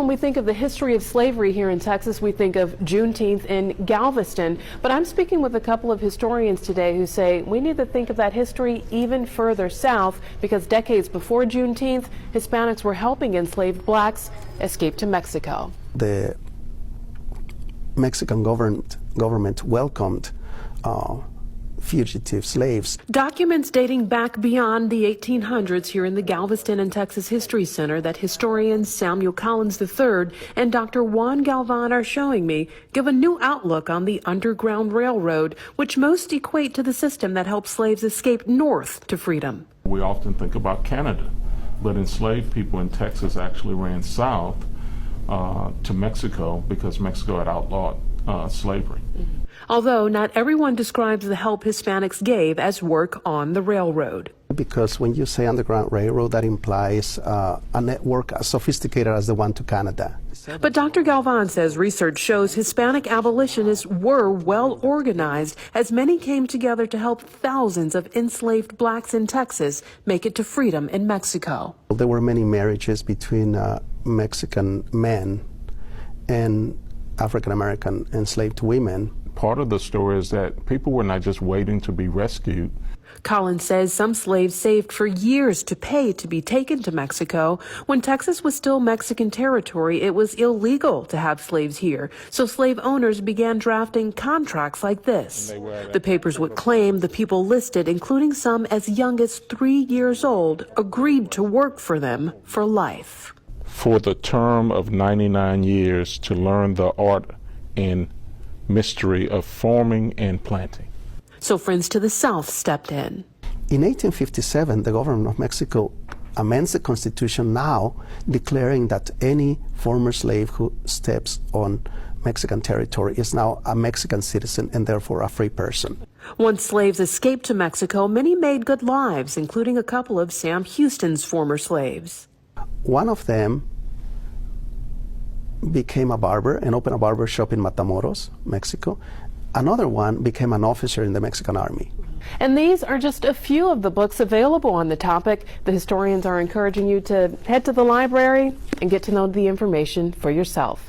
we think of the history of slavery here in Texas, we think of Juneteenth in Galveston. But I'm speaking with a couple of historians today who say we need to think of that history even further south, because decades before Juneteenth, Hispanics were helping enslaved blacks escape to Mexico. The Mexican government welcomed fugitive slaves. Documents dating back beyond the 1800s here in the Galveston and Texas History Center that historians Samuel Collins III and Dr. Juan Galvan are showing me give a new outlook on the Underground Railroad, which most equate to the system that helped slaves escape north to freedom. We often think about Canada, but enslaved people in Texas actually ran south to Mexico because Mexico had outlawed slavery. Although not everyone describes the help Hispanics gave as work on the railroad. Because when you say Underground Railroad, that implies a network as sophisticated as the one to Canada. But Dr. Galvan says research shows Hispanic abolitionists were well organized, as many came together to help thousands of enslaved blacks in Texas make it to freedom in Mexico. There were many marriages between Mexican men and African-American enslaved women. Part of the story is that people were not just waiting to be rescued. Collins says some slaves saved for years to pay to be taken to Mexico. When Texas was still Mexican territory, it was illegal to have slaves here. So slave owners began drafting contracts like this. The papers would claim the people listed, including some as young as 3 years old, agreed to work for them for life. For the term of 99 years to learn the art and mystery of farming and planting. So friends to the south stepped in. In 1857, the government of Mexico amends the Constitution now, declaring that any former slave who steps on Mexican territory is now a Mexican citizen and therefore a free person. Once slaves escaped to Mexico, many made good lives, including a couple of Sam Houston's former slaves. One of them became a barber and opened a barber shop in Matamoros, Mexico. Another one became an officer in the Mexican Army. And these are just a few of the books available on the topic. The historians are encouraging you to head to the library and get to know the information for yourself.